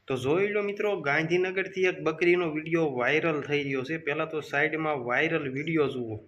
તો જોઈ લો મિત્રો, ગાંધીનગરથી એક બકરીનો વિડીયો વાયરલ થઈ રહ્યો છે। પહેલાં તો સાઈડમાં વાયરલ વિડીયો જુઓ।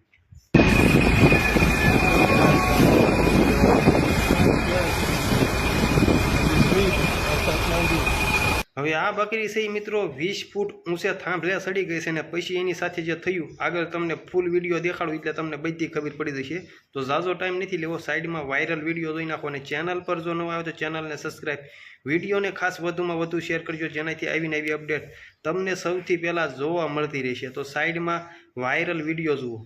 હવે આ બકરી છે મિત્રો 20 ફૂટ ઊંચે થાંભલે ચડી ગઈ છે, અને પછી એની સાથે જે થયું આગળ તમને ફૂલ વિડીયો દેખાડું એટલે તમને બધી ખબર પડી જશે। તો ઝાઝો ટાઈમ નથી લેવો, સાઈડમાં વાયરલ વિડીયો જોઈ નાખો, અને ચેનલ પર જો નવા આવે તો ચેનલને સબસ્ક્રાઈબ, વિડીયોને ખાસ વધુમાં વધુ શેર કરજો, જેનાથી આવીને આવી અપડેટ તમને સૌથી પહેલાં જોવા મળતી રહેશે। તો સાઈડમાં વાયરલ વિડીયો જુઓ।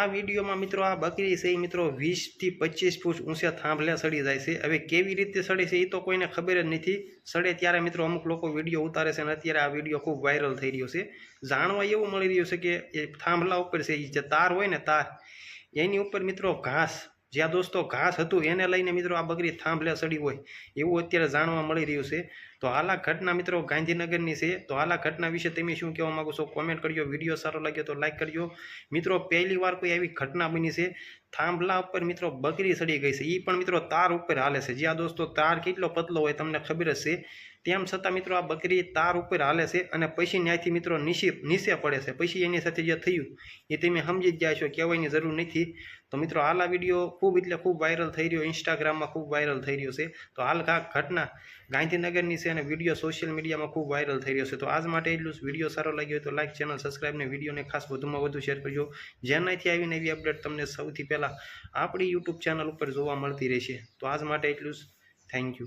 આ વિડીયોમાં મિત્રો આ બકરી છે મિત્રો 20 થી 25 ફૂટ ઊંચે થાંભલે ચડી જાય છે। હવે કેવી રીતે ચડે છે એ તો કોઈને ખબર જ નથી। ચડે ત્યારે મિત્રો અમુક લોકો વિડીયો ઉતારે છે, અને અત્યારે આ વિડીયો ખૂબ વાયરલ થઈ રહ્યો છે। જાણવા એવું મળી રહ્યું છે કે એ થાંભલા ઉપર છે, એ જે તાર હોય ને તાર, એની ઉપર મિત્રો ઘાસ, જ્યાં દોસ્તો ઘાસ હતું એને લઈને મિત્રો આ બકરી થાંભલે ચડી હોય એવું અત્યારે જાણવા મળી રહ્યું છે। તો હાલ આ ઘટના મિત્રો ગાંધીનગરની છે। તો હાલ આ ઘટના વિશે તમે શું કહેવા માગો છો કોમેન્ટ કરજો। વિડીયો સારો લાગ્યો તો લાઈક કરજો મિત્રો। પહેલી વાર કોઈ આવી ઘટના બની છે, થાંભલા ઉપર મિત્રો બકરી ચડી ગઈ છે, એ પણ મિત્રો તાર ઉપર હાલે છે। જ્યાં દોસ્તો તાર કેટલો પતલો હોય તમને ખબર જ છે, તેમ છતાં મિત્રો આ બકરી તાર ઉપર હાલે છે, અને પછી ત્યાંથી મિત્રો નીચે પડે છે। પછી એની સાથે જે થયું એ તમે સમજી જ ગયા છો, કહેવાની જરૂર નથી। તો મિત્રો હાલ આ વિડીયો ખૂબ એટલે ખૂબ વાયરલ થઈ રહ્યો, ઇન્સ્ટાગ્રામમાં ખૂબ વાયરલ થઈ રહ્યો છે। તો હાલ આ ઘટના ગાંધીનગરની છે, અને વિડીયો સોશિયલ મીડિયામાં ખૂબ વાયરલ થઈ રહ્યો છે। તો આજ માટે એટલું જ। વિડીયો સારો લાગ્યો હોય તો લાઈક, ચેનલ સબસ્ક્રાઈબ ને વિડીયોને ખાસ વધુમાં વધુ શેર કરજો, જેનાથી આવીને એવી અપડેટ તમને સૌથી પહેલાં આપણી યુટ્યુબ ચેનલ ઉપર જોવા મળતી રહેશે। તો આજ માટે એટલું જ। Thank you.